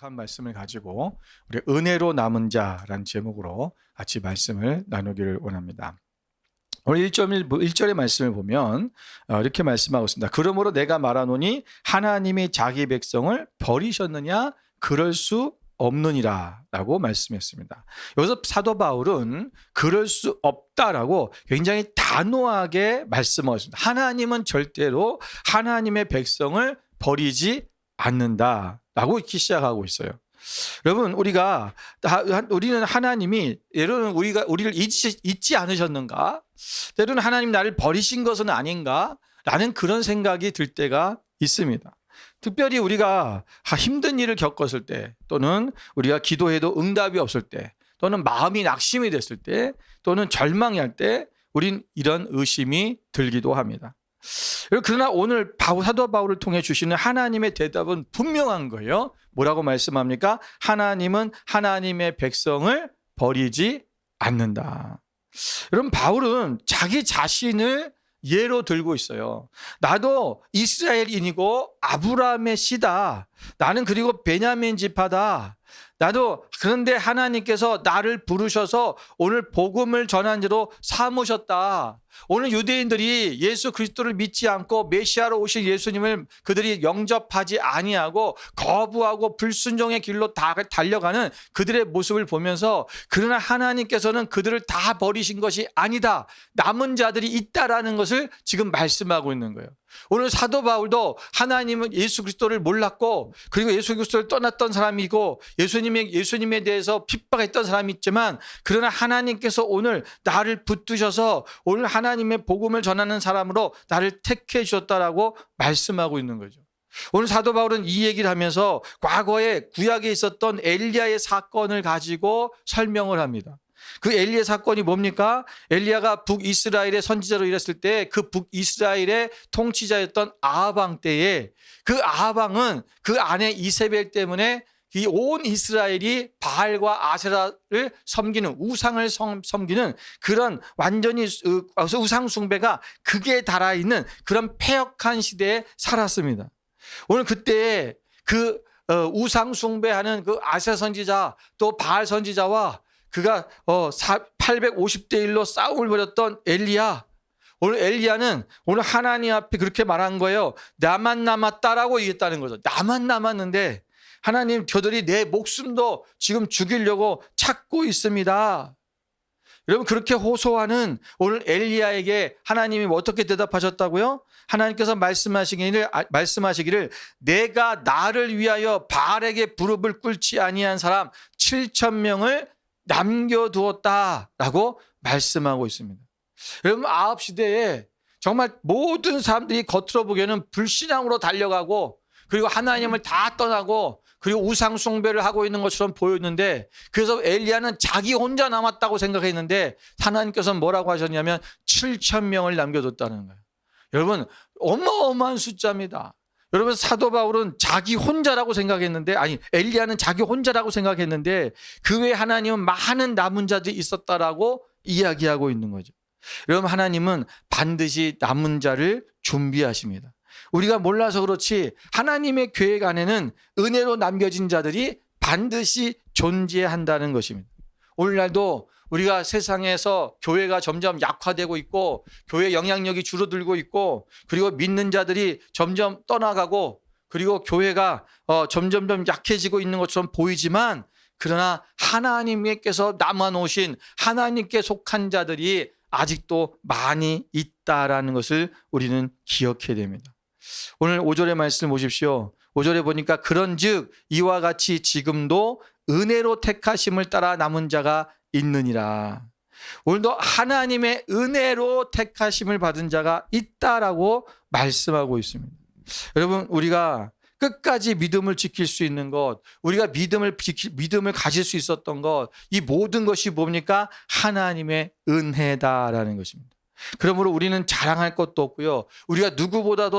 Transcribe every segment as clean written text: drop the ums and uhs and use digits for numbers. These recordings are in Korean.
약한 말씀을 가지고 우리 은혜로 남은 자라는 제목으로 같이 말씀을 나누기를 원합니다. 오늘 1절의 말씀을 보면 이렇게 말씀하고 있습니다. 그러므로 내가 말하노니 하나님이 자기 백성을 버리셨느냐? 그럴 수 없느니라 라고 말씀했습니다. 여기서 사도 바울은 그럴 수 없다라고 굉장히 단호하게 말씀하고 있습니다. 하나님은 절대로 하나님의 백성을 버리지 않는다라고 이렇게 시작하고 있어요. 여러분, 우리는 하나님이 때로는 우리를 잊지 않으셨는가? 때로는 하나님 나를 버리신 것은 아닌가? 라는 그런 생각이 들 때가 있습니다. 특별히 우리가 힘든 일을 겪었을 때, 또는 우리가 기도해도 응답이 없을 때, 또는 마음이 낙심이 됐을 때, 또는 절망이 할 때 우린 이런 의심이 들기도 합니다. 그러나 오늘 사도 바울을 통해 주시는 하나님의 대답은 분명한 거예요. 뭐라고 말씀합니까? 하나님은 하나님의 백성을 버리지 않는다. 여러분, 바울은 자기 자신을 예로 들고 있어요. 나도 이스라엘인이고 아브라함의 씨다. 나는 그리고 베냐민 지파다. 그런데 하나님께서 나를 부르셔서 오늘 복음을 전한 자로 삼으셨다. 오늘 유대인들이 예수 그리스도를 믿지 않고 메시아로 오신 예수님을 그들이 영접하지 아니하고 거부하고 불순종의 길로 달려가는 그들의 모습을 보면서, 그러나 하나님께서는 그들을 다 버리신 것이 아니다. 남은 자들이 있다라는 것을 지금 말씀하고 있는 거예요. 오늘 사도 바울도 하나님은 예수 그리스도를 몰랐고, 그리고 예수 그리스도를 떠났던 사람이고, 예수님에 대해서 핍박했던 사람이 있지만, 그러나 하나님께서 오늘 나를 붙드셔서 오늘 하나님의 복음을 전하는 사람으로 나를 택해 주셨다라고 말씀하고 있는 거죠. 오늘 사도 바울은 이 얘기를 하면서 과거에 구약에 있었던 엘리야의 사건을 가지고 설명을 합니다. 그 엘리야 사건이 뭡니까? 엘리야가 북이스라엘의 선지자로 일했을 때 그 북이스라엘의 통치자였던 아하방 때에, 그 아하방은 그 아내 이세벨 때문에 이 온 이스라엘이 바알과 아세라를 섬기는, 우상을 섬기는 그런 완전히 우상 숭배가 극에 달아있는 그런 패역한 시대에 살았습니다. 오늘 그때 그 우상 숭배하는 그 아세라 선지자 또 바알 선지자와 그가 850대 1로 싸움을 벌였던 엘리야. 오늘 엘리야는 오늘 하나님 앞에 그렇게 말한 거예요. 나만 남았다라고 얘기했다는 거죠. 나만 남았는데 하나님, 저들이 내 목숨도 지금 죽이려고 찾고 있습니다. 여러분, 그렇게 호소하는 오늘 엘리야에게 하나님이 어떻게 대답하셨다고요? 하나님께서 말씀하시기를 내가 나를 위하여 바알에게 무릎을 꿇지 아니한 사람 7,000명을 남겨두었다라고 말씀하고 있습니다. 여러분, 아합 시대에 정말 모든 사람들이 겉으로 보기에는 불신앙으로 달려가고, 그리고 하나님을 다 떠나고, 그리고 우상 숭배를 하고 있는 것처럼 보였는데, 그래서 엘리야는 자기 혼자 남았다고 생각했는데 하나님께서 뭐라고 하셨냐면 7,000명을 남겨뒀다는 거예요. 여러분, 어마어마한 숫자입니다. 여러분, 사도 바울은 자기 혼자라고 생각했는데, 엘리야는 자기 혼자라고 생각했는데 그 외에 하나님은 많은 남은 자들이 있었다라고 이야기하고 있는 거죠. 여러분, 하나님은 반드시 남은 자를 준비하십니다. 우리가 몰라서 그렇지 하나님의 계획 안에는 은혜로 남겨진 자들이 반드시 존재한다는 것입니다. 오늘날도 우리가 세상에서 교회가 점점 약화되고 있고, 교회 영향력이 줄어들고 있고, 그리고 믿는 자들이 점점 떠나가고, 그리고 교회가 점점 약해지고 있는 것처럼 보이지만, 그러나 하나님께서 남아놓으신 하나님께 속한 자들이 아직도 많이 있다라는 것을 우리는 기억해야 됩니다. 오늘 5절의 말씀 보십시오. 5절에 보니까 그런즉 이와 같이 지금도 은혜로 택하심을 따라 남은 자가 있느니라. 오늘도 하나님의 은혜로 택하심을 받은 자가 있다라고 말씀하고 있습니다. 여러분, 우리가 끝까지 믿음을 지킬 수 있는 것, 우리가 믿음을 가질 수 있었던 것, 이 모든 것이 뭡니까? 하나님의 은혜다라는 것입니다. 그러므로 우리는 자랑할 것도 없고요. 우리가 누구보다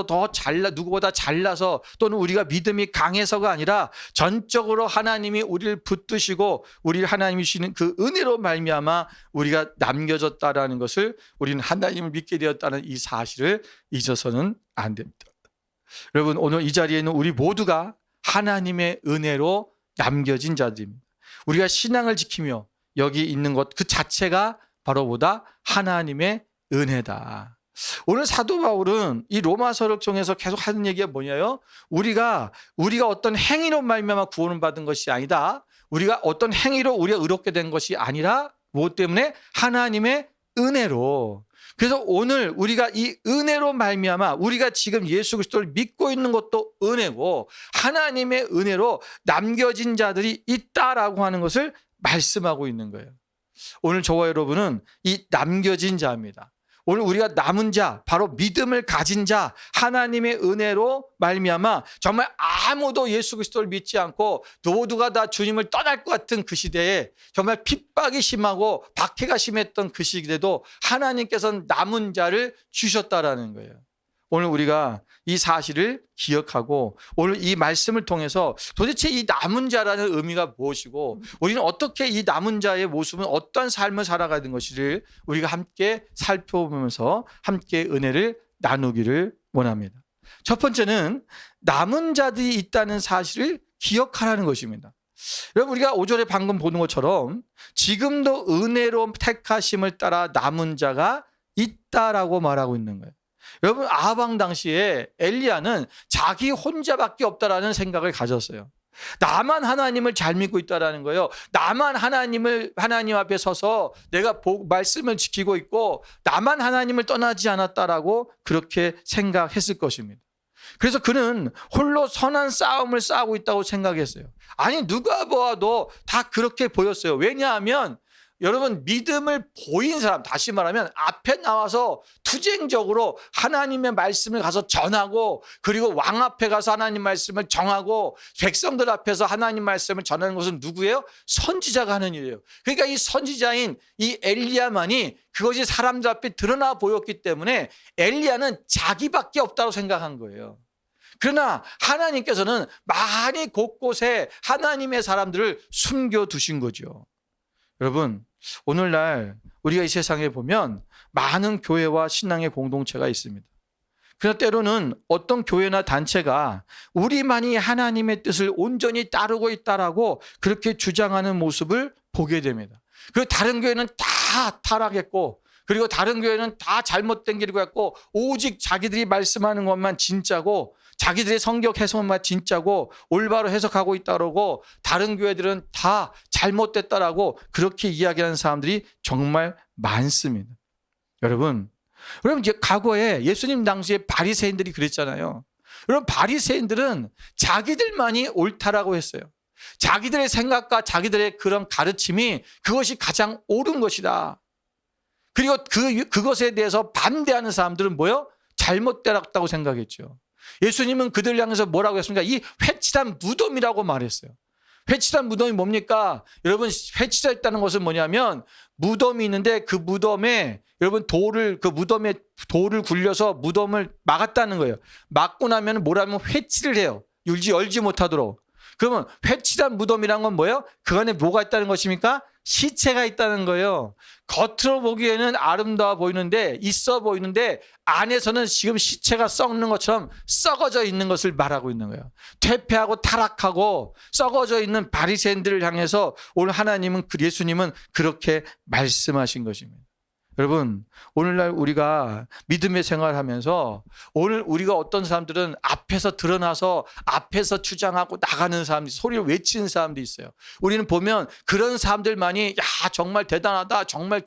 잘나서, 또는 우리가 믿음이 강해서가 아니라 전적으로 하나님이 우리를 붙드시고 우리를 하나님이 주시는 그 은혜로 말미암아 우리가 남겨졌다라는 것을, 우리는 하나님을 믿게 되었다는 이 사실을 잊어서는 안 됩니다. 여러분, 오늘 이 자리에는 우리 모두가 하나님의 은혜로 남겨진 자들입니다. 우리가 신앙을 지키며 여기 있는 것 그 자체가 바로 보다 하나님의 은혜다. 오늘 사도 바울은 이 로마서를 통해서 계속 하는 얘기가 뭐냐요? 우리가 어떤 행위로 말미암아 구원을 받은 것이 아니다. 우리가 어떤 행위로 우리가 의롭게 된 것이 아니라 무엇 때문에? 하나님의 은혜로. 그래서 오늘 우리가 이 은혜로 말미암아 우리가 지금 예수 그리스도를 믿고 있는 것도 은혜고 하나님의 은혜로 남겨진 자들이 있다라고 하는 것을 말씀하고 있는 거예요. 오늘 저와 여러분은 이 남겨진 자입니다. 오늘 우리가 남은 자, 바로 믿음을 가진 자, 하나님의 은혜로 말미암아 정말 아무도 예수 그리스도를 믿지 않고 모두가 다 주님을 떠날 것 같은 그 시대에 정말 핍박이 심하고 박해가 심했던 그 시대에도 하나님께서는 남은 자를 주셨다라는 거예요. 오늘 우리가 이 사실을 기억하고 오늘 이 말씀을 통해서 도대체 이 남은 자라는 의미가 무엇이고 우리는 어떻게 이 남은 자의 모습은 어떤 삶을 살아가는 것인지를 우리가 함께 살펴보면서 함께 은혜를 나누기를 원합니다. 첫 번째는 남은 자들이 있다는 사실을 기억하라는 것입니다. 여러분 우리가 5절에 방금 보는 것처럼 지금도 은혜로 택하심을 따라 남은 자가 있다라고 말하고 있는 거예요. 여러분 아방 당시에 엘리야는 자기 혼자밖에 없다라는 생각을 가졌어요. 나만 하나님을 잘 믿고 있다라는 거예요. 나만 하나님 앞에 서서 내가 말씀을 지키고 있고 나만 하나님을 떠나지 않았다라고 그렇게 생각했을 것입니다. 그래서 그는 홀로 선한 싸움을 싸우고 있다고 생각했어요. 아니 누가 보아도 다 그렇게 보였어요. 왜냐하면 여러분 믿음을 보인 사람, 다시 말하면 앞에 나와서 투쟁적으로 하나님의 말씀을 가서 전하고 그리고 왕 앞에 가서 하나님 말씀을 정하고 백성들 앞에서 하나님 말씀을 전하는 것은 누구예요? 선지자가 하는 일이에요. 그러니까 이 선지자인 이 엘리야만이 그것이 사람들 앞에 드러나 보였기 때문에 엘리야는 자기밖에 없다고 생각한 거예요. 그러나 하나님께서는 많이 곳곳에 하나님의 사람들을 숨겨두신 거죠. 여러분 오늘날 우리가 이 세상에 보면 많은 교회와 신앙의 공동체가 있습니다. 그러나 때로는 어떤 교회나 단체가 우리만이 하나님의 뜻을 온전히 따르고 있다라고 그렇게 주장하는 모습을 보게 됩니다. 그리고 다른 교회는 다 타락했고 그리고 다른 교회는 다 잘못된 길을 갔고 오직 자기들이 말씀하는 것만 진짜고 자기들의 성경 해석만 진짜고 올바로 해석하고 있다고 다른 교회들은 다 잘못됐다라고 그렇게 이야기하는 사람들이 정말 많습니다. 여러분 이제 과거에 예수님 당시에 바리새인들이 그랬잖아요. 여러분 바리새인들은 자기들만이 옳다라고 했어요. 자기들의 생각과 자기들의 그런 가르침이 그것이 가장 옳은 것이다. 그리고 그것에 대해서 반대하는 사람들은 뭐요? 잘못되었다고 생각했죠. 예수님은 그들 향해서 뭐라고 했습니까? 이 회칠한 무덤이라고 말했어요. 회칠한 무덤이 뭡니까? 여러분 회칠했다는 것은 뭐냐면 무덤이 있는데 그 무덤에 여러분 그 무덤에 돌을 굴려서 무덤을 막았다는 거예요. 막고 나면 뭐라면 회칠을 해요. 열지 못하도록. 그러면 회칠한 무덤이란 건 뭐예요? 그 안에 뭐가 있다는 것입니까? 시체가 있다는 거예요. 겉으로 보기에는 아름다워 보이는데 있어 보이는데 안에서는 지금 시체가 썩는 것처럼 썩어져 있는 것을 말하고 있는 거예요. 퇴폐하고 타락하고 썩어져 있는 바리새인들을 향해서 오늘 예수님은 그렇게 말씀하신 것입니다. 여러분 오늘날 우리가 믿음의 생활을 하면서 오늘 우리가 어떤 사람들은 앞에서 드러나서 앞에서 주장하고 나가는 사람들이 소리를 외치는 사람도 있어요. 우리는 보면 그런 사람들만이 야 정말 대단하다 정말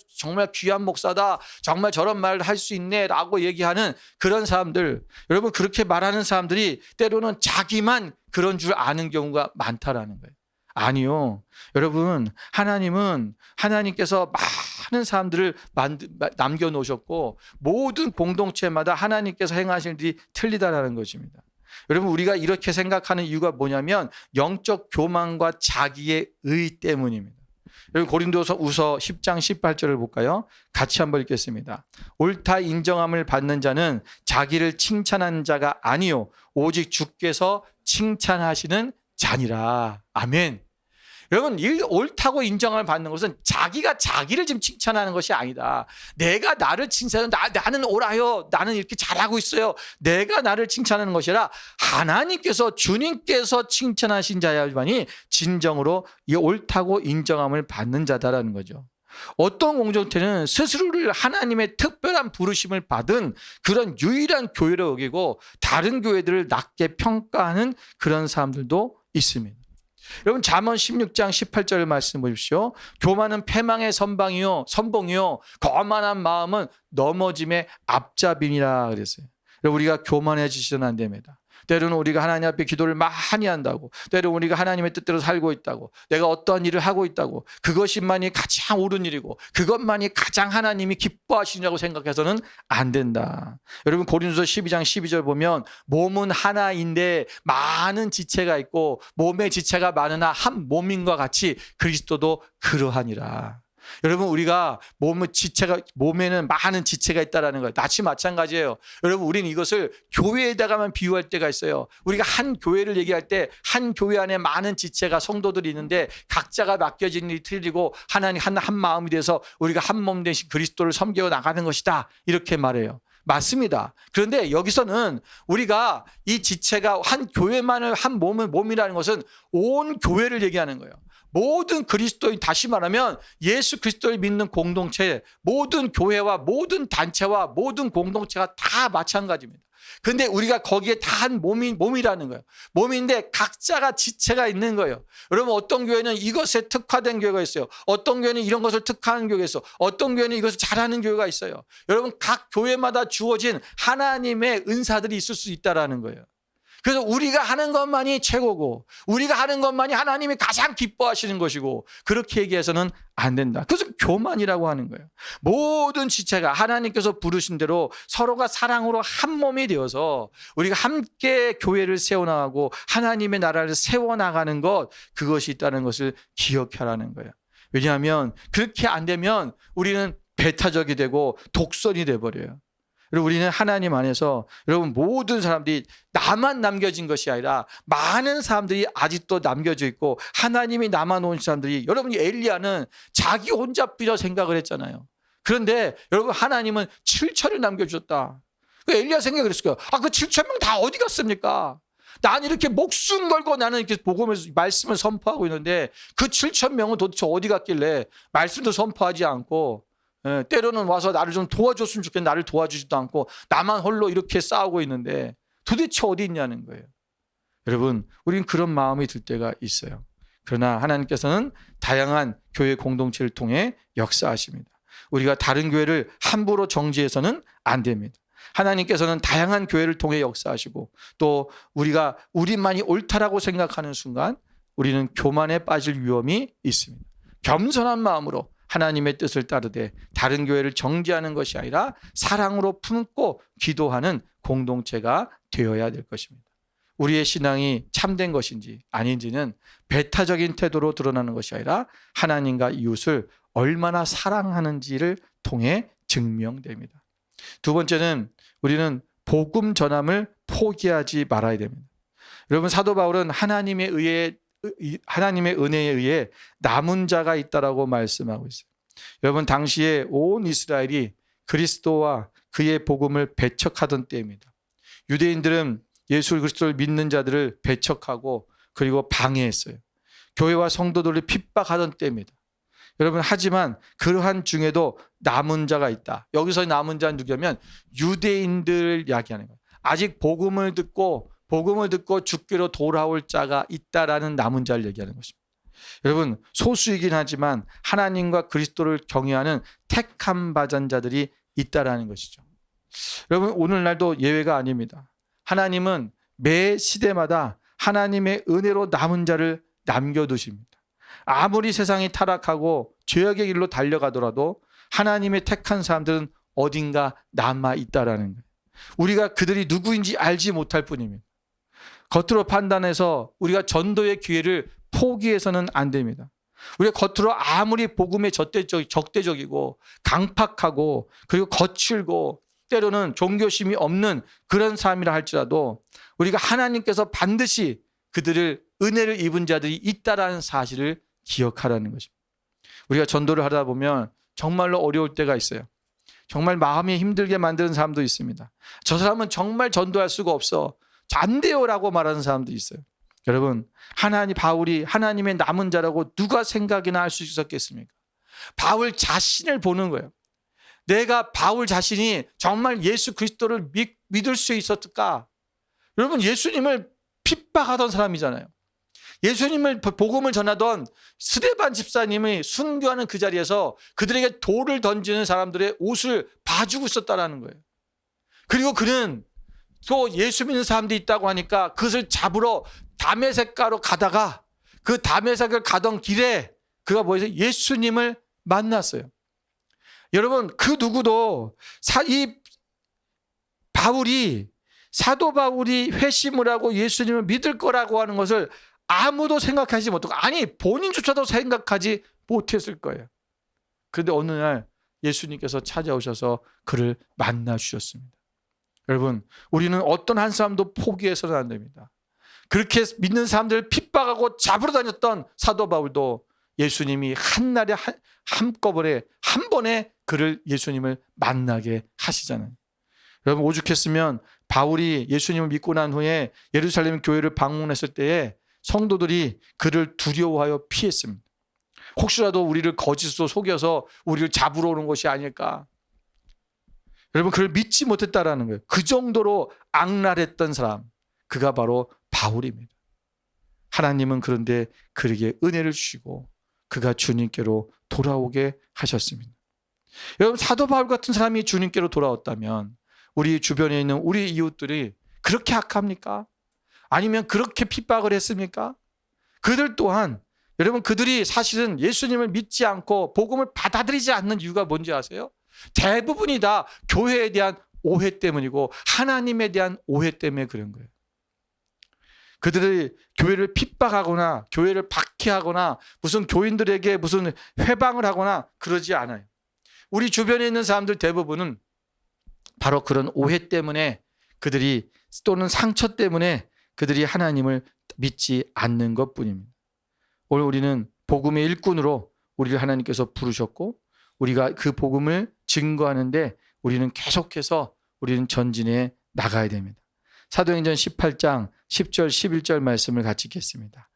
귀한 목사다 정말 저런 말을 할 수 있네 라고 얘기하는 그런 사람들 여러분 그렇게 말하는 사람들이 때로는 자기만 그런 줄 아는 경우가 많다라는 거예요. 아니요. 여러분 하나님께서 많은 사람들을 남겨놓으셨고 모든 공동체마다 하나님께서 행하시는 일이 틀리다라는 것입니다. 여러분 우리가 이렇게 생각하는 이유가 뭐냐면 영적 교만과 자기의 의 때문입니다. 여러분 고린도후서 10장 18절을 볼까요? 같이 한번 읽겠습니다. 옳다 인정함을 받는 자는 자기를 칭찬하는 자가 아니요 오직 주께서 칭찬하시는 자니라. 아멘. 여러분, 옳다고 인정을 받는 것은 자기가 자기를 지금 칭찬하는 것이 아니다. 내가 나를 칭찬하는, 나는 옳아요. 나는 이렇게 잘하고 있어요. 내가 나를 칭찬하는 것이 아니라 하나님께서, 주님께서 칭찬하신 자야만이 진정으로 이 옳다고 인정함을 받는 자다라는 거죠. 어떤 공동체는 스스로를 하나님의 특별한 부르심을 받은 그런 유일한 교회를 여기고 다른 교회들을 낮게 평가하는 그런 사람들도 있습니다. 여러분, 잠언 16장 18절 말씀 보십시오. 교만은 패망의 선봉이요 거만한 마음은 넘어짐의 앞잡이니라 그랬어요. 여러분, 우리가 교만해지시면 안 됩니다. 때로는 우리가 하나님 앞에 기도를 많이 한다고, 때로는 우리가 하나님의 뜻대로 살고 있다고, 내가 어떠한 일을 하고 있다고, 그것만이 가장 옳은 일이고 그것만이 가장 하나님이 기뻐하시냐고 생각해서는 안 된다. 여러분, 고린도서 12장 12절 보면 몸은 하나인데 많은 지체가 있고 몸의 지체가 많으나 한 몸인과 같이 그리스도도 그러하니라. 여러분, 우리가 몸에는 많은 지체가 있다라는 거예요. 낯이 마찬가지예요. 여러분, 우리는 이것을 교회에다가만 비유할 때가 있어요. 우리가 한 교회를 얘기할 때 한 교회 안에 많은 지체가 성도들이 있는데 각자가 맡겨진 일이 틀리고 하나님 한 마음이 돼서 우리가 한 몸 되신 그리스도를 섬겨 나가는 것이다, 이렇게 말해요. 맞습니다. 그런데 여기서는 우리가 이 지체가 한 교회만을 한 몸이라는 것은 온 교회를 얘기하는 거예요. 모든 그리스도인, 다시 말하면 예수 그리스도를 믿는 공동체, 모든 교회와 모든 단체와 모든 공동체가 다 마찬가지입니다. 그런데 우리가 거기에 다 한 몸이라는 거예요. 몸인데 각자가 지체가 있는 거예요. 여러분, 어떤 교회는 이것에 특화된 교회가 있어요. 어떤 교회는 이런 것을 특화하는 교회가 있어요. 어떤 교회는 이것을 잘하는 교회가 있어요. 여러분, 각 교회마다 주어진 하나님의 은사들이 있을 수 있다라는 거예요. 그래서 우리가 하는 것만이 최고고 우리가 하는 것만이 하나님이 가장 기뻐하시는 것이고 그렇게 얘기해서는 안 된다. 그래서 교만이라고 하는 거예요. 모든 지체가 하나님께서 부르신 대로 서로가 사랑으로 한 몸이 되어서 우리가 함께 교회를 세워나가고 하나님의 나라를 세워나가는 것, 그것이 있다는 것을 기억하라는 거예요. 왜냐하면 그렇게 안 되면 우리는 배타적이 되고 독선이 돼버려요. 그리고 우리는 하나님 안에서, 여러분, 모든 사람들이 나만 남겨진 것이 아니라 많은 사람들이 아직도 남겨져 있고 하나님이 남아놓은 사람들이, 여러분이 엘리야는 자기 혼자 빌어 생각을 했잖아요. 그런데 여러분, 하나님은 7천을 남겨주셨다. 엘리야 생각을 했을 거예요. 그 7천 명 다 어디 갔습니까? 난 이렇게 목숨 걸고 나는 이렇게 복음을, 말씀을 선포하고 있는데 그 7천 명은 도대체 어디 갔길래 말씀도 선포하지 않고, 때로는 와서 나를 좀 도와줬으면 좋겠는데 나를 도와주지도 않고 나만 홀로 이렇게 싸우고 있는데 도대체 어디 있냐는 거예요. 여러분, 우리는 그런 마음이 들 때가 있어요. 그러나 하나님께서는 다양한 교회 공동체를 통해 역사하십니다. 우리가 다른 교회를 함부로 정지해서는 안 됩니다. 하나님께서는 다양한 교회를 통해 역사하시고 또 우리가 우리만이 옳다라고 생각하는 순간 우리는 교만에 빠질 위험이 있습니다. 겸손한 마음으로 하나님의 뜻을 따르되 다른 교회를 정지하는 것이 아니라 사랑으로 품고 기도하는 공동체가 되어야 될 것입니다. 우리의 신앙이 참된 것인지 아닌지는 배타적인 태도로 드러나는 것이 아니라 하나님과 이웃을 얼마나 사랑하는지를 통해 증명됩니다. 두 번째는 우리는 복음 전함을 포기하지 말아야 됩니다. 여러분, 사도 바울은 하나님의 은혜에 의해 남은 자가 있다라고 말씀하고 있어요. 여러분, 당시에 온 이스라엘이 그리스도와 그의 복음을 배척하던 때입니다. 유대인들은 예수 그리스도를 믿는 자들을 배척하고 그리고 방해했어요. 교회와 성도들을 핍박하던 때입니다. 여러분, 하지만 그러한 중에도 남은 자가 있다. 여기서 남은 자는 누구냐면 유대인들을 이야기하는 거예요. 아직 복음을 듣고 죽기로 돌아올 자가 있다라는 남은 자를 얘기하는 것입니다. 여러분, 소수이긴 하지만 하나님과 그리스도를 경외하는 택함 받은 자들이 있다라는 것이죠. 여러분, 오늘날도 예외가 아닙니다. 하나님은 매 시대마다 하나님의 은혜로 남은 자를 남겨두십니다. 아무리 세상이 타락하고 죄악의 길로 달려가더라도 하나님의 택한 사람들은 어딘가 남아 있다라는 거예요. 우리가 그들이 누구인지 알지 못할 뿐입니다. 겉으로 판단해서 우리가 전도의 기회를 포기해서는 안 됩니다. 우리가 겉으로 아무리 복음에 적대적이고 강팍하고 그리고 거칠고 때로는 종교심이 없는 그런 사람이라 할지라도 우리가 하나님께서 반드시 그들을 은혜를 입은 자들이 있다라는 사실을 기억하라는 것입니다. 우리가 전도를 하다 보면 정말로 어려울 때가 있어요. 정말 마음이 힘들게 만드는 사람도 있습니다. 저 사람은 정말 전도할 수가 없어. 안 돼요라고 말하는 사람도 있어요. 여러분, 바울이 하나님의 남은 자라고 누가 생각이나 할 수 있었겠습니까? 바울 자신을 보는 거예요. 내가 바울 자신이 정말 예수 그리스도를 믿을 수 있었을까? 여러분, 예수님을 핍박하던 사람이잖아요. 예수님을 복음을 전하던 스데반 집사님이 순교하는 그 자리에서 그들에게 돌을 던지는 사람들의 옷을 봐주고 있었다라는 거예요. 그리고 그는 또 예수 믿는 사람들이 있다고 하니까 그것을 잡으러 다메섹가로 가다가 그 다메섹을 가던 길에 그가 뭐였어요? 예수님을 만났어요. 여러분, 그 누구도 사도 바울이 회심을 하고 예수님을 믿을 거라고 하는 것을 아무도 생각하지 못하고, 아니 본인조차도 생각하지 못했을 거예요. 그런데 어느 날 예수님께서 찾아오셔서 그를 만나 주셨습니다. 여러분, 우리는 어떤 한 사람도 포기해서는 안 됩니다. 그렇게 믿는 사람들을 핍박하고 잡으러 다녔던 사도 바울도 예수님이 한날에 한꺼번에 한 번에 그를 예수님을 만나게 하시잖아요. 여러분, 오죽했으면 바울이 예수님을 믿고 난 후에 예루살렘 교회를 방문했을 때에 성도들이 그를 두려워하여 피했습니다. 혹시라도 우리를 거짓으로 속여서 우리를 잡으러 오는 것이 아닐까. 여러분, 그를 믿지 못했다라는 거예요. 그 정도로 악랄했던 사람, 그가 바로 바울입니다. 하나님은 그런데 그에게 은혜를 주시고 그가 주님께로 돌아오게 하셨습니다. 여러분, 사도 바울 같은 사람이 주님께로 돌아왔다면 우리 주변에 있는 우리 이웃들이 그렇게 악합니까? 아니면 그렇게 핍박을 했습니까? 그들 또한, 여러분, 그들이 사실은 예수님을 믿지 않고 복음을 받아들이지 않는 이유가 뭔지 아세요? 대부분이 다 교회에 대한 오해 때문이고 하나님에 대한 오해 때문에 그런 거예요. 그들이 교회를 핍박하거나 교회를 박해하거나 무슨 교인들에게 무슨 회방을 하거나 그러지 않아요. 우리 주변에 있는 사람들 대부분은 바로 그런 오해 때문에 그들이, 또는 상처 때문에 그들이 하나님을 믿지 않는 것뿐입니다. 오늘 우리는 복음의 일꾼으로 우리를 하나님께서 부르셨고 우리가 그 복음을 증거하는데 우리는 계속해서 우리는 전진해 나가야 됩니다. 사도행전 18장 10절 11절 말씀을 같이 읽겠습니다.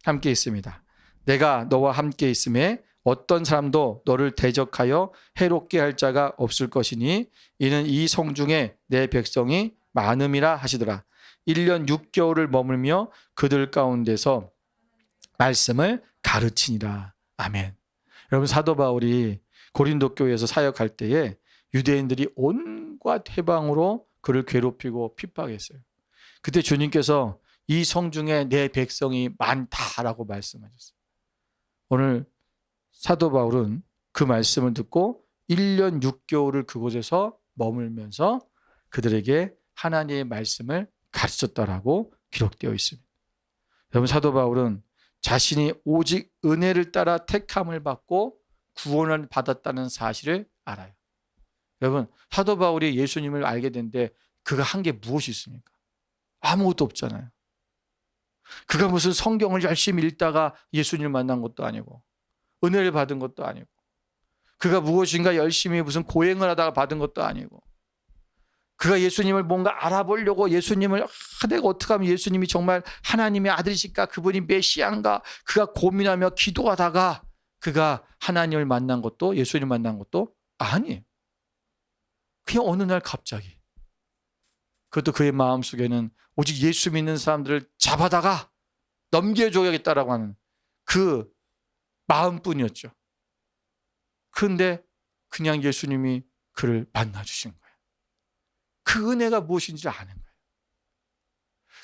함께 있습니다. 내가 너와 함께 있음에 어떤 사람도 너를 대적하여 해롭게 할 자가 없을 것이니 이는 이 성중에 내 백성이 많음이라 하시더라. 1년 6개월을 머물며 그들 가운데서 말씀을 가르치니라. 아멘. 여러분, 사도 바울이 고린도 교회에서 사역할 때에 유대인들이 온갖 해방으로 그를 괴롭히고 핍박했어요. 그때 주님께서 이 성중에 내 백성이 많다라고 말씀하셨어요. 오늘 사도 바울은 그 말씀을 듣고 1년 6개월을 그곳에서 머물면서 그들에게 하나님의 말씀을 가르쳤다라고 기록되어 있습니다. 여러분, 사도 바울은 자신이 오직 은혜를 따라 택함을 받고 구원을 받았다는 사실을 알아요. 여러분, 사도 바울이 예수님을 알게 된데 그가 한 게 무엇이 있습니까? 아무것도 없잖아요. 그가 무슨 성경을 열심히 읽다가 예수님을 만난 것도 아니고 은혜를 받은 것도 아니고 그가 무엇인가 열심히 무슨 고행을 하다가 받은 것도 아니고 그가 예수님을 뭔가 알아보려고 예수님을 내가 어떻게 하면 예수님이 정말 하나님의 아들이실까, 그분이 메시아인가 그가 고민하며 기도하다가 그가 하나님을 만난 것도, 예수님을 만난 것도 아니에요. 그냥 어느 날 갑자기, 그것도 그의 마음속에는 오직 예수 믿는 사람들을 잡아다가 넘겨줘야겠다라고 하는 그 마음뿐이었죠. 그런데 그냥 예수님이 그를 만나주신 거예요. 그 은혜가 무엇인지 아는 거예요.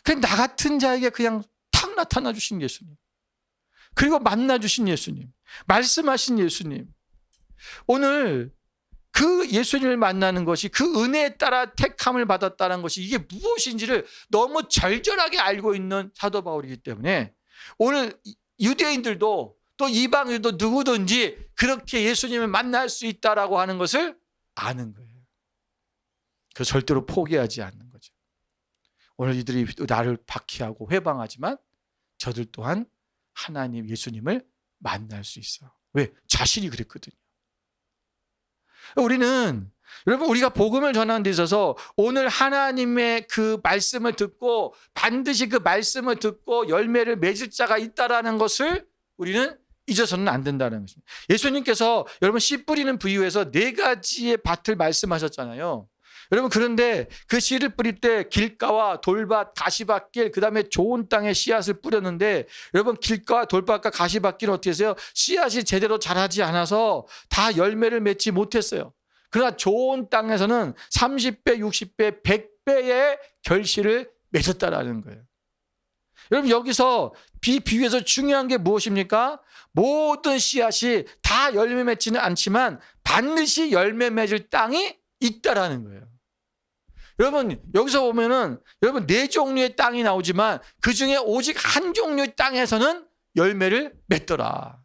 그냥 나 같은 자에게 그냥 탁 나타나 주신 예수님, 그리고 만나 주신 예수님, 말씀하신 예수님. 오늘 그 예수님을 만나는 것이, 그 은혜에 따라 택함을 받았다는 것이 이게 무엇인지를 너무 절절하게 알고 있는 사도 바울이기 때문에 오늘 유대인들도 또 이방인도 누구든지 그렇게 예수님을 만날 수 있다라고 하는 것을 아는 거예요. 그래서 절대로 포기하지 않는 거죠. 오늘 이들이 나를 박해하고 회방하지만 저들 또한 하나님 예수님을 만날 수 있어. 왜? 자신이 그랬거든요. 우리는 여러분 우리가 복음을 전하는 데 있어서 오늘 하나님의 그 말씀을 듣고 반드시 그 말씀을 듣고 열매를 맺을 자가 있다라는 것을 우리는 잊어서는 안 된다는 것입니다. 예수님께서 여러분 씨 뿌리는 비유에서 4가지의 밭을 말씀하셨잖아요. 여러분 그런데 그 씨를 뿌릴 때 길가와 돌밭, 가시밭길 그다음에 좋은 땅에 씨앗을 뿌렸는데 여러분 길가와 돌밭과 가시밭길은 어떻게 했어요? 씨앗이 제대로 자라지 않아서 다 열매를 맺지 못했어요. 그러나 좋은 땅에서는 30배, 60배, 100배의 결실을 맺었다라는 거예요. 여러분 여기서 비유에서 중요한 게 무엇입니까? 모든 씨앗이 다 열매 맺지는 않지만 반드시 열매 맺을 땅이 있다라는 거예요. 여러분 여기서 보면은 여러분 4종류의 땅이 나오지만 그 중에 오직 한 종류의 땅에서는 열매를 맺더라.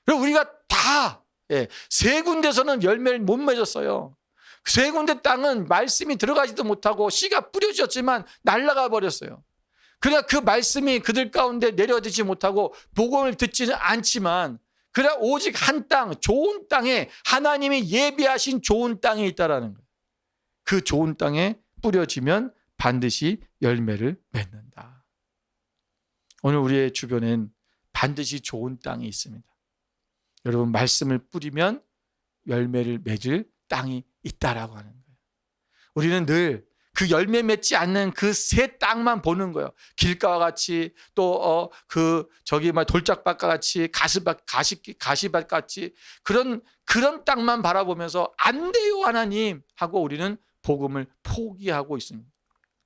그리고 우리가 다 3군데서는 열매를 못 맺었어요. 3군데 땅은 말씀이 들어가지도 못하고 씨가 뿌려졌지만 날아가 버렸어요. 그러나 그 말씀이 그들 가운데 내려지지 못하고 복음을 듣지는 않지만 그러나 오직 한 땅, 좋은 땅에 하나님이 예비하신 좋은 땅에 있다라는 거예요. 그 좋은 땅에 뿌려지면 반드시 열매를 맺는다. 오늘 우리의 주변엔 반드시 좋은 땅이 있습니다. 여러분 말씀을 뿌리면 열매를 맺을 땅이 있다라고 하는 거예요. 우리는 늘 그 열매 맺지 않는 그 새 땅만 보는 거예요. 길가와 같이 또 돌짝밭과 같이 가시밭 같이 그런 땅만 바라보면서 안 돼요 하나님 하고 우리는 복음을 포기하고 있습니다.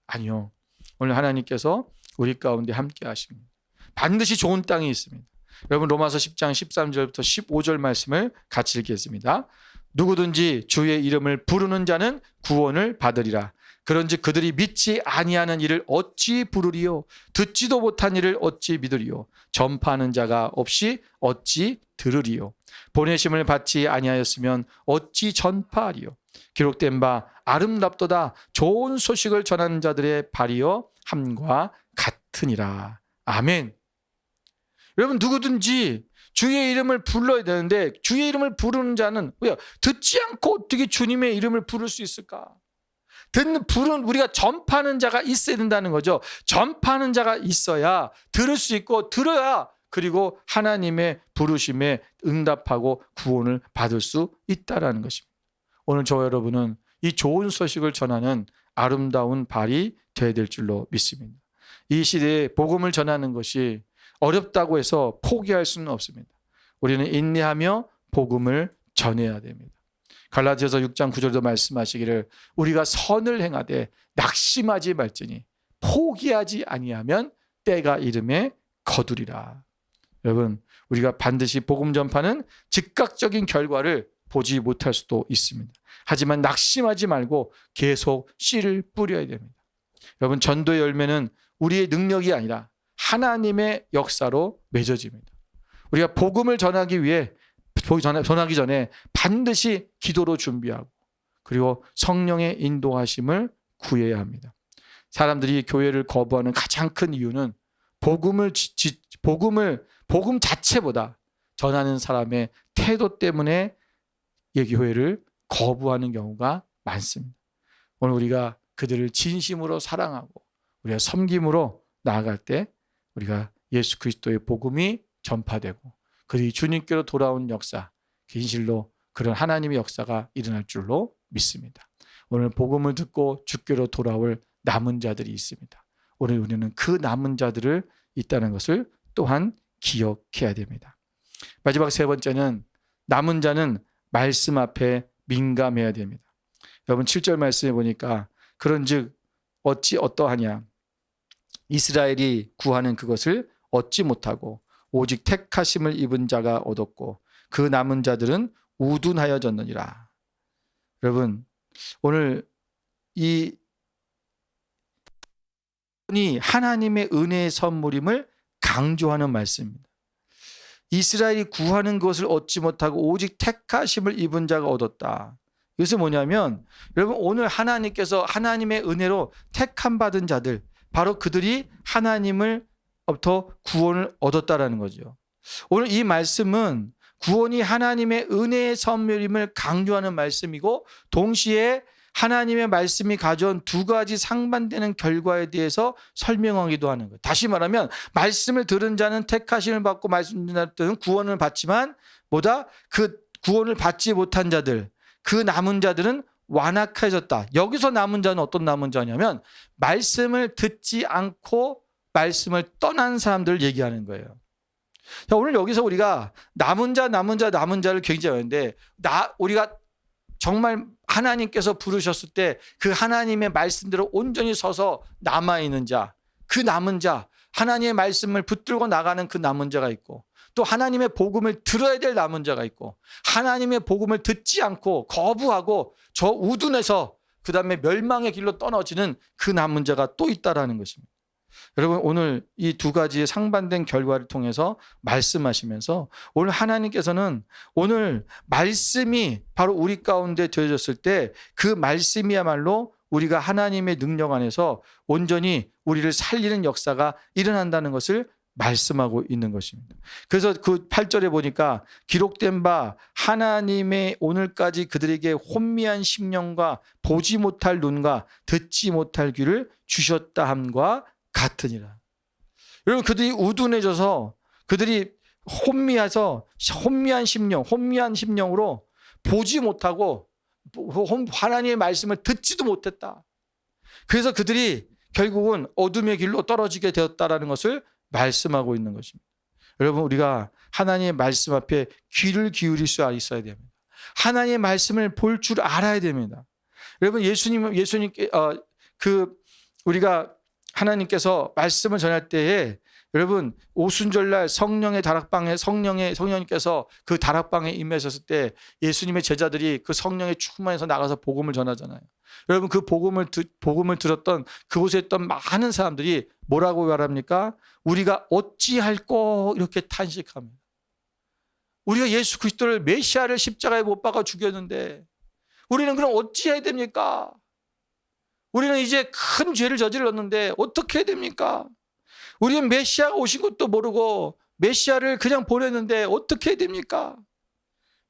아니요. 오늘 하나님께서 우리 가운데 함께 하십니다. 반드시 좋은 땅이 있습니다. 여러분 로마서 10장 13절부터 15절 말씀을 같이 읽겠습니다. 누구든지 주의 이름을 부르는 자는 구원을 받으리라. 그런즉 그들이 믿지 아니하는 이를 어찌 부르리요? 듣지도 못한 이를 어찌 믿으리요? 전파하는 자가 없이 어찌 들으리요? 보내심을 받지 아니하였으면 어찌 전파하리요? 기록된 바 아름답도다 좋은 소식을 전하는 자들의 발이여 함과 같으니라. 아멘. 여러분 누구든지 주의 이름을 불러야 되는데 주의 이름을 부르는 자는 왜 듣지 않고 어떻게 주님의 이름을 부를 수 있을까? 우리가 전파하는 자가 있어야 된다는 거죠. 전파하는 자가 있어야 들을 수 있고 들어야 그리고 하나님의 부르심에 응답하고 구원을 받을 수 있다는 것입니다. 오늘 저와 여러분은 이 좋은 소식을 전하는 아름다운 발이 되어야 될 줄로 믿습니다. 이 시대에 복음을 전하는 것이 어렵다고 해서 포기할 수는 없습니다. 우리는 인내하며 복음을 전해야 됩니다. 갈라디아서 6장 9절도 말씀하시기를 우리가 선을 행하되 낙심하지 말지니 포기하지 아니하면 때가 이름에 거두리라. 여러분 우리가 반드시 복음 전파는 즉각적인 결과를 보지 못할 수도 있습니다. 하지만 낙심하지 말고 계속 씨를 뿌려야 됩니다. 여러분 전도의 열매는 우리의 능력이 아니라 하나님의 역사로 맺어집니다. 우리가 복음을 전하기 전에 반드시 기도로 준비하고 그리고 성령의 인도하심을 구해야 합니다. 사람들이 교회를 거부하는 가장 큰 이유는 복음 자체보다 전하는 사람의 태도 때문에 교회를 거부하는 경우가 많습니다. 오늘 우리가 그들을 진심으로 사랑하고 우리가 섬김으로 나아갈 때 우리가 예수 그리스도의 복음이 전파되고 그들이 주님께로 돌아온 역사, 진실로 그런 하나님의 역사가 일어날 줄로 믿습니다. 오늘 복음을 듣고 주께로 돌아올 남은 자들이 있습니다. 오늘 우리는 그 남은 자들을 있다는 것을 또한 기억해야 됩니다. 마지막 3번째는 남은 자는 말씀 앞에 민감해야 됩니다. 여러분 7절 말씀에 보니까 그런즉 어찌 어떠하냐 이스라엘이 구하는 그것을 얻지 못하고 오직 택하심을 입은 자가 얻었고 그 남은 자들은 우둔하여졌느니라. 여러분 오늘 이 하나님의 은혜의 선물임을 강조하는 말씀입니다. 이스라엘이 구하는 것을 얻지 못하고 오직 택하심을 입은 자가 얻었다. 이것은 뭐냐면 여러분 오늘 하나님께서 하나님의 은혜로 택함 받은 자들 바로 그들이 하나님을부터 구원을 얻었다라는 거죠. 오늘 이 말씀은 구원이 하나님의 은혜의 선물임을 강조하는 말씀이고 동시에 하나님의 말씀이 가져온 두 가지 상반되는 결과에 대해서 설명하기도 하는 거예요. 다시 말하면 말씀을 들은 자는 택하심을 받고 말씀 듣는 자들은 구원을 받지만 뭐다? 그 구원을 받지 못한 자들, 그 남은 자들은 완악해졌다. 여기서 남은 자는 어떤 남은 자냐면 말씀을 듣지 않고 말씀을 떠난 사람들을 얘기하는 거예요. 자, 오늘 여기서 우리가 남은 자를 굉장히 하는데 우리가 정말 하나님께서 부르셨을 때 그 하나님의 말씀대로 온전히 서서 남아있는 자, 그 남은 자, 하나님의 말씀을 붙들고 나가는 그 남은 자가 있고 또 하나님의 복음을 들어야 될 남은 자가 있고 하나님의 복음을 듣지 않고 거부하고 저 우둔해서 그 다음에 멸망의 길로 떨어지는 그 남은 자가 또 있다라는 것입니다. 여러분 오늘 이 두 가지의 상반된 결과를 통해서 말씀하시면서 오늘 하나님께서는 오늘 말씀이 바로 우리 가운데 되어졌을 때 그 말씀이야말로 우리가 하나님의 능력 안에서 온전히 우리를 살리는 역사가 일어난다는 것을 말씀하고 있는 것입니다. 그래서 그 8절에 보니까 기록된 바 하나님의 오늘까지 그들에게 혼미한 심령과 보지 못할 눈과 듣지 못할 귀를 주셨다 함과 같으니라. 여러분 그들이 우둔해져서 그들이 혼미한 심령으로 보지 못하고 하나님의 말씀을 듣지도 못했다. 그래서 그들이 결국은 어둠의 길로 떨어지게 되었다라는 것을 말씀하고 있는 것입니다. 여러분 우리가 하나님의 말씀 앞에 귀를 기울일 수 있어야 됩니다. 하나님의 말씀을 볼 줄 알아야 됩니다. 여러분 예수님께 우리가 하나님께서 말씀을 전할 때에 여러분 오순절날 성령의 다락방에 성령님께서 그 다락방에 임하셨을 때 예수님의 제자들이 그 성령의 충만해서 나가서 복음을 전하잖아요. 여러분 그 복음을 들었던 그곳에 있던 많은 사람들이 뭐라고 말합니까? 우리가 어찌할꼬 이렇게 탄식합니다. 우리가 예수 그리스도를 메시아를 십자가에 못 박아 죽였는데 우리는 그럼 어찌해야 됩니까? 우리는 이제 큰 죄를 저질렀는데 어떻게 해야 됩니까? 우리는 메시아가 오신 것도 모르고 메시아를 그냥 보냈는데 어떻게 해야 됩니까?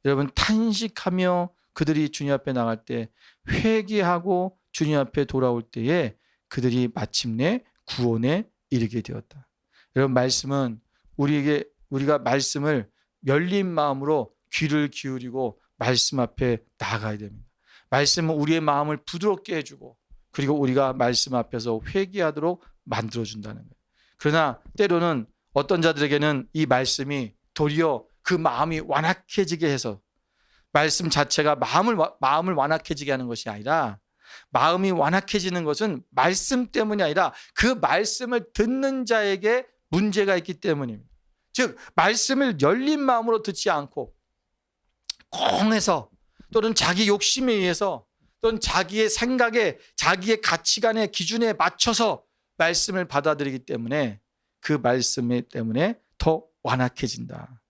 여러분 탄식하며 그들이 주님 앞에 나갈 때 회개하고 주님 앞에 돌아올 때에 그들이 마침내 구원에 이르게 되었다. 여러분 말씀은 우리가 말씀을 열린 마음으로 귀를 기울이고 말씀 앞에 나가야 됩니다. 말씀은 우리의 마음을 부드럽게 해주고 그리고 우리가 말씀 앞에서 회개하도록 만들어준다는 거예요. 그러나 때로는 어떤 자들에게는 이 말씀이 도리어 그 마음이 완악해지게 해서 말씀 자체가 마음을 완악해지게 하는 것이 아니라 마음이 완악해지는 것은 말씀 때문이 아니라 그 말씀을 듣는 자에게 문제가 있기 때문입니다. 즉 말씀을 열린 마음으로 듣지 않고 꽁해서 또는 자기 욕심에 의해서 또는 자기의 생각에 자기의 가치관의 기준에 맞춰서 말씀을 받아들이기 때문에 그 말씀 때문에 더 완악해진다.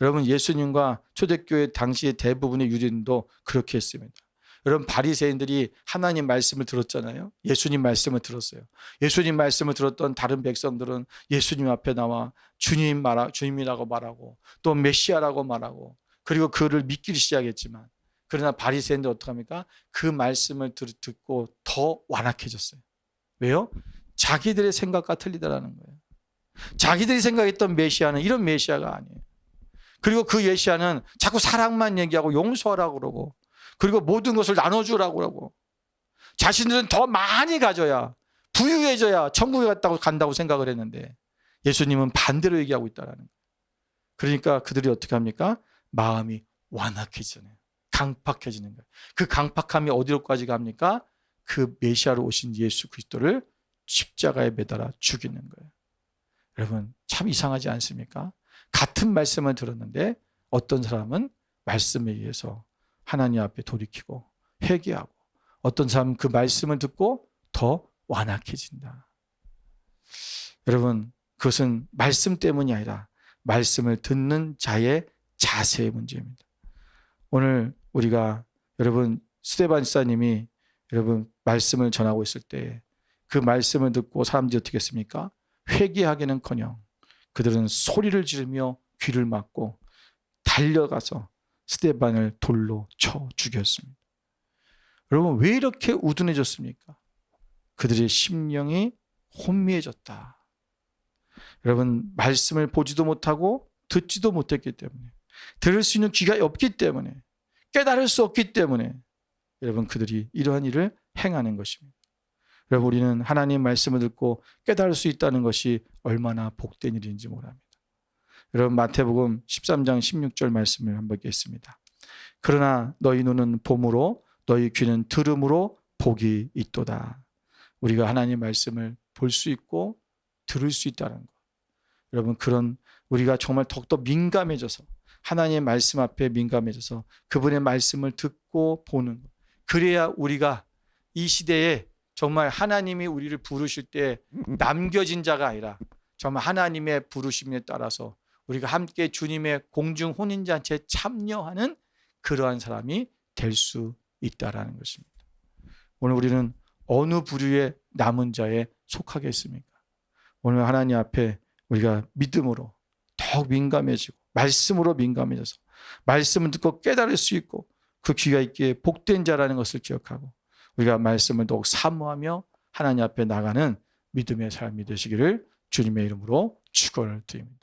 여러분 예수님과 초대교회 당시의 대부분의 유대인도 그렇게 했습니다. 여러분 바리새인들이 하나님 말씀을 들었잖아요. 예수님 말씀을 들었어요. 예수님 말씀을 들었던 다른 백성들은 예수님 앞에 나와 주님이라고 말하고 또 메시아라고 말하고 그리고 그를 믿기 시작했지만 그러나 바리새인들 어떡합니까? 그 말씀을 듣고 더 완악해졌어요. 왜요? 자기들의 생각과 틀리다라는 거예요. 자기들이 생각했던 메시아는 이런 메시아가 아니에요. 그리고 그 메시아는 자꾸 사랑만 얘기하고 용서하라고 그러고 그리고 모든 것을 나눠주라고 그러고 자신들은 더 많이 가져야 부유해져야 천국에 간다고 생각을 했는데 예수님은 반대로 얘기하고 있다는 거예요. 그러니까 그들이 어떻게 합니까? 마음이 완악해지잖아요. 강팍해지는 거예요. 그 강팍함이 어디로까지 갑니까? 그 메시아로 오신 예수 그리스도를 십자가에 매달아 죽이는 거예요. 여러분 참 이상하지 않습니까? 같은 말씀을 들었는데 어떤 사람은 말씀에 의해서 하나님 앞에 돌이키고 회개하고 어떤 사람은 그 말씀을 듣고 더 완악해진다. 여러분 그것은 말씀 때문이 아니라 말씀을 듣는 자의 자세의 문제입니다. 오늘 우리가 여러분 스데반 지사님이 여러분 말씀을 전하고 있을 때 그 말씀을 듣고 사람들이 어떻게 했습니까? 회개하기는커녕 그들은 소리를 지르며 귀를 막고 달려가서 스데반을 돌로 쳐 죽였습니다. 여러분, 왜 이렇게 우둔해졌습니까? 그들의 심령이 혼미해졌다. 여러분, 말씀을 보지도 못하고 듣지도 못했기 때문에, 들을 수 있는 귀가 없기 때문에, 깨달을 수 없기 때문에 여러분, 그들이 이러한 일을 행하는 것입니다. 여러분, 우리는 하나님 말씀을 듣고 깨달을 수 있다는 것이 얼마나 복된 일인지 모릅니다. 여러분, 마태복음 13장 16절 말씀을 한번 읽겠습니다. 그러나 너희 눈은 봄으로 너희 귀는 들음으로 복이 있도다. 우리가 하나님 말씀을 볼 수 있고 들을 수 있다는 것. 여러분, 그런 우리가 정말 더욱더 민감해져서 하나님의 말씀 앞에 민감해져서 그분의 말씀을 듣고 보는 것. 그래야 우리가 이 시대에 정말 하나님이 우리를 부르실 때 남겨진 자가 아니라 정말 하나님의 부르심에 따라서 우리가 함께 주님의 공중 혼인잔치에 참여하는 그러한 사람이 될 수 있다라는 것입니다. 오늘 우리는 어느 부류의 남은 자에 속하겠습니까? 오늘 하나님 앞에 우리가 믿음으로 더욱 민감해지고 말씀으로 민감해져서 말씀을 듣고 깨달을 수 있고 그 귀가 있기에 복된 자라는 것을 기억하고 우리가 말씀을 더욱 사모하며 하나님 앞에 나가는 믿음의 삶이 되시기를 주님의 이름으로 축원을 드립니다.